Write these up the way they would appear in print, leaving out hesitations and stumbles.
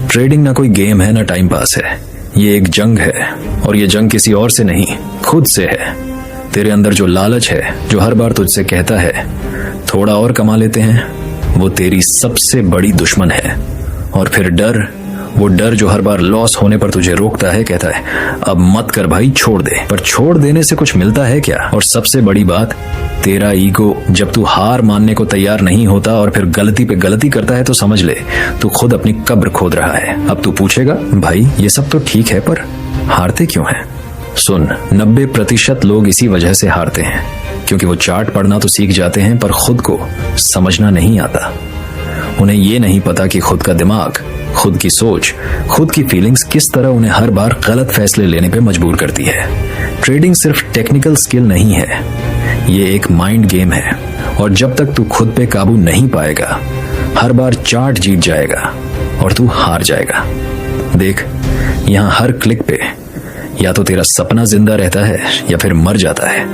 Trading ना कोई game है ना टाइम पास है, ये एक जंग है। और ये जंग किसी और से नहीं, खुद से है। तेरे अंदर जो लालच है, जो हर बार तुझसे कहता है थोड़ा और कमा लेते हैं, वो तेरी सबसे बड़ी दुश्मन है। और फिर डर, वो डर जो हर बार लॉस होने पर तुझे रोकता है, कहता है अब मत कर भाई, छोड़ दे। पर छोड़ देने से कुछ मिलता है क्या? और सबसे बड़ी बात, तेरा ईगो जब तू हार मानने को तैयार नहीं होता और फिर गलती पे गलती करता है, तो समझ ले तू खुद अपनी कब्र खोद रहा है। अब तू पूछेगा भाई ये सब तो ठीक है, पर हारते क्यों हैं? सुन, 90% लोग इसी वजह से हारते हैं, क्योंकि वो चार्ट पढ़ना तो सीख जाते हैं पर खुद को समझना नहीं आता। उन्हें ये नहीं पता कि खुद का दिमाग, खुद की सोच, खुद की फीलिंग्स किस तरह उन्हें हर बार गलत फैसले लेने पे मजबूर करती है। ट्रेडिंग सिर्फ टेक्निकल स्किल नहीं है, ये एक माइंड गेम है। और जब तक तू खुद पे काबू नहीं पाएगा, हर बार चार्ट जीत जाएगा और तू हार जाएगा। देख, यहाँ हर क्लिक पे या तो तेरा सपना जिंदा रहता है या फिर मर जाता है।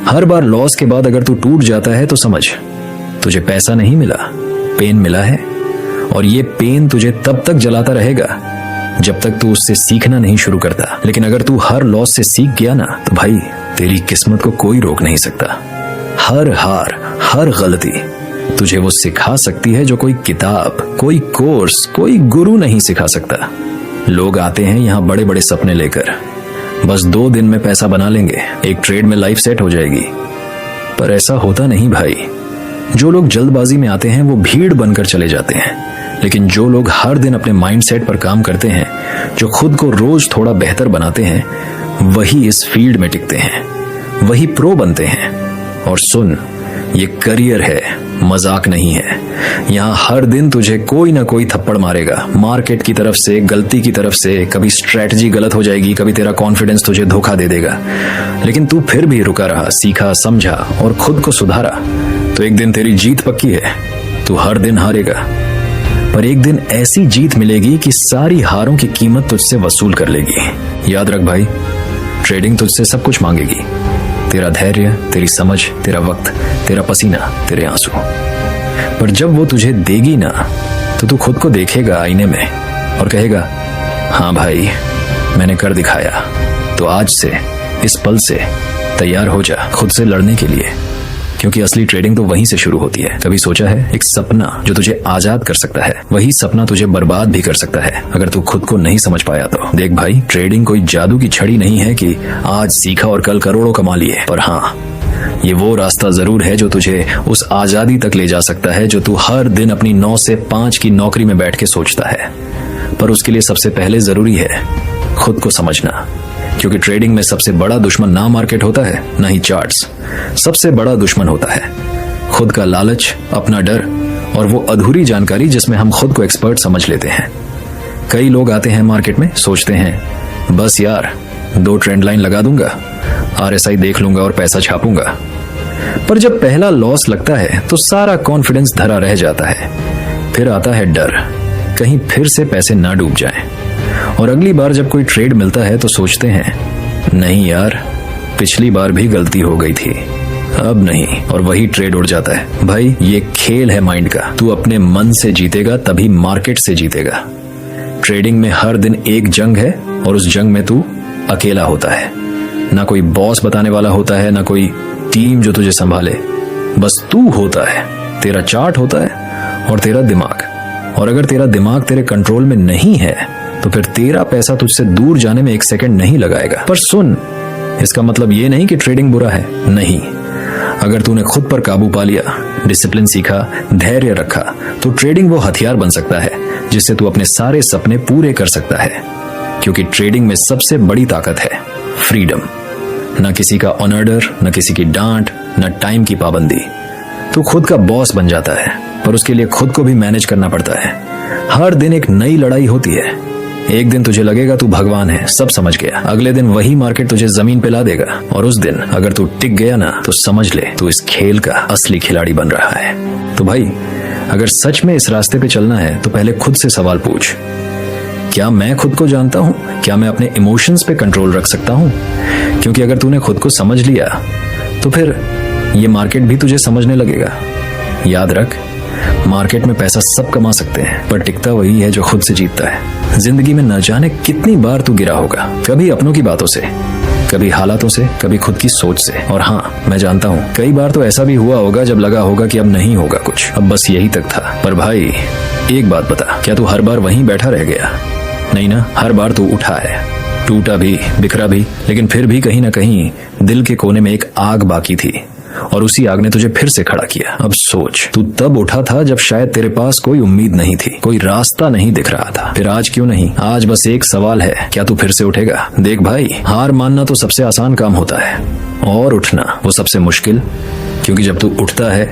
हर बार लॉस के बाद अगर तू टूट जाता है तो समझ, तुझे पैसा नहीं मिला, पेन मिला है। और ये पेन तुझे तब तक जलाता रहेगा जब तक तू उससे सीखना नहीं शुरू करता। लेकिन अगर तू हर लॉस से सीख गया ना, तो भाई तेरी किस्मत को कोई रोक नहीं सकता। हर हार, हर गलती तुझे वो सिखा सकती है जो कोई किताब, कोई कोर्स, कोई गुरु नहीं सिखा सकता। लोग आते हैं यहाँ बड़े बड़े सपने लेकर, बस 2 दिन में पैसा बना लेंगे, एक ट्रेड में लाइफ सेट हो जाएगी। पर ऐसा होता नहीं भाई। जो लोग जल्दबाजी में आते हैं वो भीड़ बनकर चले जाते हैं, लेकिन जो लोग हर दिन अपने माइंडसेट पर काम करते हैं, जो खुद को रोज थोड़ा बेहतर बनाते हैं, वही इस फील्ड में टिकते हैं, वही प्रो बनते हैं। और सुन, ये करियर है, मजाक नहीं है। यहाँ हर दिन तुझे कोई ना कोई थप्पड़ मारेगा, मार्केट की तरफ से, गलती की तरफ से। कभी स्ट्रेटजी गलत हो जाएगी, कभी तेरा कॉन्फिडेंस तुझे धोखा दे देगा, लेकिन तू फिर भी रुका रहा, सीखा, समझा और खुद को सुधारा, तो एक दिन तेरी जीत पक्की है। तू हर दिन हारेगा, पर एक दिन ऐसी जीत मिलेगी कि सारी हारों की कीमत तुझसे वसूल कर लेगी। याद रख भाई, ट्रेडिंग तुझसे सब कुछ मांगेगी, तेरा धैर्य, तेरी समझ, तेरा वक्त, तेरा पसीना, तेरे आंसू। पर जब वो तुझे देगी ना, तो तू खुद को देखेगा आईने में और कहेगा हाँ भाई, मैंने कर दिखाया। तो आज से, इस पल से तैयार हो जा खुद से लड़ने के लिए, क्योंकि असली ट्रेडिंग तो वहीं से शुरू होती है। कभी सोचा है, एक सपना जो तुझे आजाद कर सकता है, वही सपना तुझे बर्बाद भी कर सकता है, अगर तू खुद को नहीं समझ पाया तो। देख भाई, ट्रेडिंग कोई जादू की छड़ी नहीं है कि आज सीखा और कल करोड़ों कमा लिए। पर हाँ, ये वो रास्ता जरूर है जो तुझे उस आजादी तक ले जा सकता है जो तू हर दिन अपनी 9 से 5 की नौकरी में बैठ के सोचता है। पर उसके लिए सबसे पहले जरूरी है खुद को समझना, क्योंकि ट्रेडिंग में सबसे बड़ा दुश्मन ना मार्केट होता है, ना ही चार्ट्स। सबसे बड़ा दुश्मन होता है खुद का लालच, अपना डर और वो अधूरी जानकारी जिसमें हम खुद को एक्सपर्ट समझ लेते हैं। कई लोग आते हैं मार्केट में, सोचते हैं बस यार 2 ट्रेंड लाइन लगा दूंगा, RSI देख लूंगा और पैसा छापूंगा। पर जब पहला लॉस लगता है तो सारा कॉन्फिडेंस धरा रह जाता है। फिर आता है डर, कहीं फिर से पैसे ना डूब जाएं। और अगली बार जब कोई ट्रेड मिलता है तो सोचते हैं नहीं यार, पिछली बार भी गलती हो गई थी, अब नहीं, और वही ट्रेड उड़ जाता है। भाई, ये खेल है माइंड का। तू अपने मन से जीतेगा तभी मार्केट से जीतेगा। ट्रेडिंग में हर दिन एक जंग है और उस जंग में तू अकेला होता है। ना कोई बॉस बताने वाला होता है, ना कोई टीम जो तुझे संभाले, बस तू होता है, तेरा चार्ट होता है और तेरा दिमाग। और अगर तेरा दिमाग तेरे कंट्रोल में नहीं है तो फिर तेरा पैसा तुझसे दूर जाने में 1 सेकंड नहीं लगाएगा। पर सुन, इसका मतलब ये नहीं कि ट्रेडिंग बुरा है, नहीं। अगर तूने खुद पर काबू पा लिया, डिसिप्लिन सीखा, धैर्य रखा, तो ट्रेडिंग वो हथियार बन सकता है जिससे तू अपने सारे सपने पूरे कर सकता है। क्योंकि ट्रेडिंग में सबसे बड़ी ताकत है फ्रीडम। न किसी का ऑर्डर, न किसी की डांट, न टाइम की पाबंदी। तू खुद का बॉस बन जाता है, पर उसके लिए खुद को भी मैनेज करना पड़ता है। हर दिन एक नई लड़ाई होती है। एक दिन तुझे लगेगा तू भगवान है, सब समझ गया। अगले दिन वही मार्केट तुझे जमीन पे ला देगा। और उस दिन अगर तू टिक गया ना, तो समझ ले तू इस खेल का असली खिलाड़ी बन रहा है। तो भाई, अगर सच में इस रास्ते पे चलना है तो पहले खुद से सवाल पूछ, क्या मैं खुद को जानता हूँ? क्या मैं अपने इमोशंस पे कंट्रोल रख सकता हूँ? क्योंकि अगर तूने खुद को समझ लिया तो फिर ये मार्केट भी तुझे समझने लगेगा। याद रख, मार्केट में पैसा सब कमा सकते हैं, पर टिकता वही है जो खुद से जीतता है। जिंदगी में न जाने कितनी बार तू गिरा होगा, कभी अपनों की बातों से, कभी हालातों से, कभी खुद की सोच से। और हाँ, मैं जानता हूँ कई बार तो ऐसा भी हुआ होगा जब लगा होगा कि अब नहीं होगा कुछ, अब बस यही तक था। पर भाई एक बात बता, क्या तू हर बार वहीं बैठा रह गया? नहीं ना, हर बार तू उठा है, टूटा भी, बिखरा भी, लेकिन फिर भी कहीं ना कहीं दिल के कोने में एक आग बाकी थी और उसी आग ने तुझे फिर से खड़ा किया। अब सोच, तू तब उठा था जब शायद तेरे पास कोई उम्मीद नहीं थी, कोई रास्ता नहीं दिख रहा था। फिर आज क्यों नहीं? आज बस एक सवाल है, क्या तू फिर से उठेगा? देख भाई, हार मानना तो सबसे आसान काम होता है और उठना वो सबसे मुश्किल, क्योंकि जब तू उठता है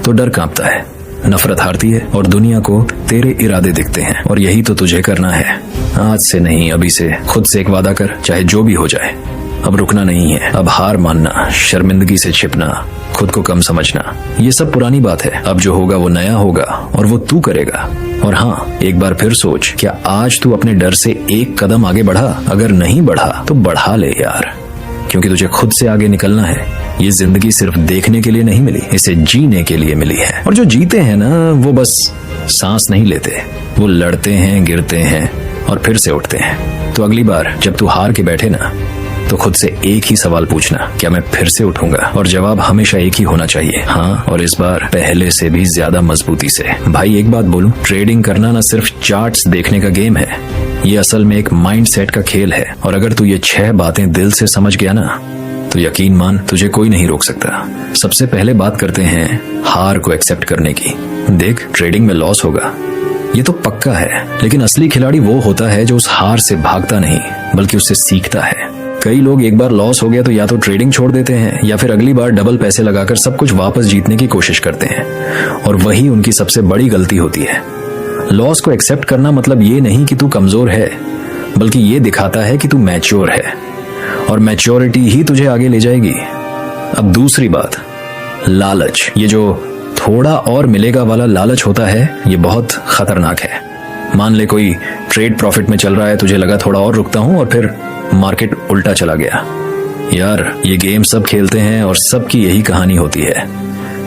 तो डर कांपता है, नफरत हारती है और दुनिया को तेरे इरादे दिखते हैं। और यही तो तुझे करना है। आज से नहीं, अभी से खुद से एक वादा कर, चाहे जो भी हो जाए। अब रुकना नहीं है, अब हार मानना, शर्मिंदगी से छिपना, खुद को कम समझना, ये सब पुरानी बात है। अब जो होगा वो नया होगा और वो तू करेगा। और हाँ, एक बार फिर सोच, क्या आज तू अपने डर से एक कदम आगे बढ़ा? अगर नहीं बढ़ा तो बढ़ा ले यार, क्योंकि तुझे खुद से आगे निकलना है। ये जिंदगी सिर्फ देखने के लिए नहीं मिली, इसे जीने के लिए मिली है। और जो जीते हैं ना, वो बस सांस नहीं लेते, वो लड़ते हैं, गिरते हैं और फिर से उठते हैं। तो अगली बार जब तू हार के बैठे ना, तो खुद से एक ही सवाल पूछना, क्या मैं फिर से उठूंगा? और जवाब हमेशा एक ही होना चाहिए, हाँ, और इस बार पहले से भी ज्यादा मजबूती से। भाई एक बात बोलूं, ट्रेडिंग करना ना सिर्फ चार्ट्स देखने का गेम है, ये असल में एक माइंड सेट का खेल है। और अगर तू ये 6 बातें दिल से समझ गया ना, तो यकीन मान, तुझे कोई नहीं रोक सकता। सबसे पहले बात करते हैं हार को एक्सेप्ट करने की। देख, ट्रेडिंग में लॉस होगा, ये तो पक्का है, लेकिन असली खिलाड़ी वो होता है जो उस हार से भागता नहीं, बल्कि उससे सीखता है। कई लोग एक बार लॉस हो गया तो या तो ट्रेडिंग छोड़ देते हैं या फिर अगली बार डबल पैसे लगाकर सब कुछ वापस जीतने की कोशिश करते हैं, और वही उनकी सबसे बड़ी गलती होती है। लॉस को एक्सेप्ट करना मतलब ये नहीं कि तू कमजोर है, बल्कि ये दिखाता है कि तू मैच्योर है, और मैच्योरिटी ही तुझे आगे ले जाएगी। अब दूसरी बात, लालच। ये जो थोड़ा और मिलेगा वाला लालच होता है, ये बहुत खतरनाक है। मान ले कोई ट्रेड प्रॉफिट में चल रहा है, तुझे लगा थोड़ा और रुकता हूं, और फिर मार्केट उल्टा चला गया। यार, ये गेम सब खेलते हैं और सबकी यही कहानी होती है।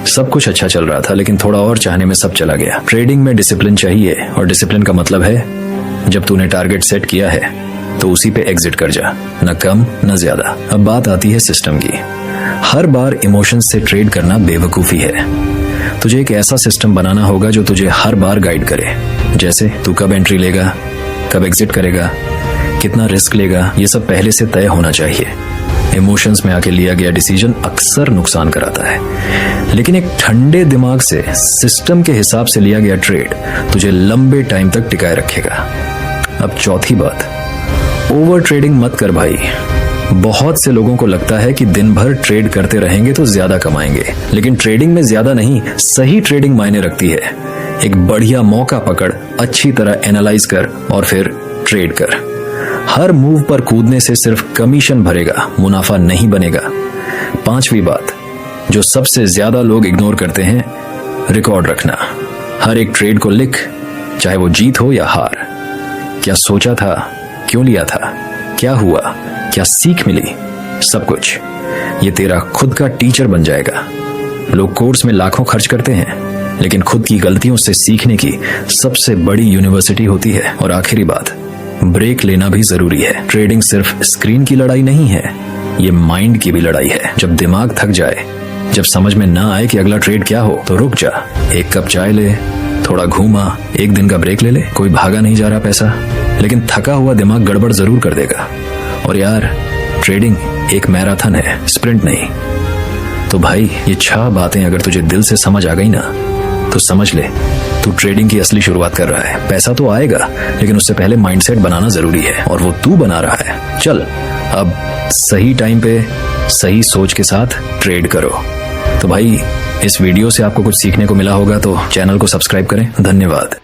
सब कुछ अच्छा चल रहा था, लेकिन थोड़ा और चाहने में सब चला गया। ट्रेडिंग में डिसिप्लिन चाहिए, और डिसिप्लिन का मतलब है जब तूने टारगेट सेट किया है तो उसी पे एग्जिट कर जा, न कम न ज्यादा। अब बात आती है सिस्टम की। हर बार इमोशंस से ट्रेड करना बेवकूफी है। तुझे एक ऐसा सिस्टम बनाना होगा जो तुझे हर बार गाइड करे, जैसे तू कब एंट्री लेगा, कब एग्जिट करेगा, कितना रिस्क लेगा, ये सब पहले से तय होना चाहिए। इमोशंस में आके लिया गया डिसीजन अक्सर नुकसान कराता है, लेकिन एक ठंडे दिमाग से सिस्टम के हिसाब से लिया गया ट्रेड तुझे लंबे टाइम तक टिकाए रखेगा। अब चौथी बात, ओवर ट्रेडिंग मत कर भाई। बहुत से लोगों को लगता है कि दिन भर ट्रेड करते रहेंगे तो ज्यादा कमाएंगे, लेकिन ट्रेडिंग में ज्यादा नहीं, सही ट्रेडिंग मायने रखती है। एक बढ़िया मौका पकड़, अच्छी तरह एनालाइज कर और फिर ट्रेड कर। हर मूव पर कूदने से सिर्फ कमीशन भरेगा, मुनाफा नहीं बनेगा। पांचवी बात, जो सबसे ज्यादा लोग इग्नोर करते हैं, रिकॉर्ड रखना। हर एक ट्रेड को लिख, चाहे वो जीत हो या हार। क्या सोचा था, क्यों लिया था, क्या हुआ, क्या सीख मिली, सब कुछ। ये तेरा खुद का टीचर बन जाएगा। लोग कोर्स में लाखों खर्च करते हैं, लेकिन खुद की गलतियों से सीखने की सबसे बड़ी यूनिवर्सिटी होती है। और आखिरी बात, ब्रेक लेना भी जरूरी है। ट्रेडिंग सिर्फ स्क्रीन की लड़ाई नहीं है, ये माइंड की भी लड़ाई है। जब दिमाग थक जाए, जब समझ में ना आए कि अगला ट्रेड क्या हो, तो रुक जा, एक कप चाय ले, थोड़ा घूमा, एक दिन का ब्रेक ले ले। कोई भागा नहीं जा रहा पैसा, लेकिन थका हुआ दिमाग गड़बड़ जरूर कर देगा। और यार, ट्रेडिंग एक मैराथन है, स्प्रिंट नहीं। तो भाई, ये 6 बातें अगर तुझे दिल से समझ आ गई ना, तो समझ ले तू ट्रेडिंग की असली शुरुआत कर रहा है। पैसा तो आएगा, लेकिन उससे पहले माइंडसेट बनाना जरूरी है, और वो तू बना रहा है। चल, अब सही टाइम पे सही सोच के साथ ट्रेड करो। तो भाई, इस वीडियो से आपको कुछ सीखने को मिला होगा तो चैनल को सब्सक्राइब करें। धन्यवाद।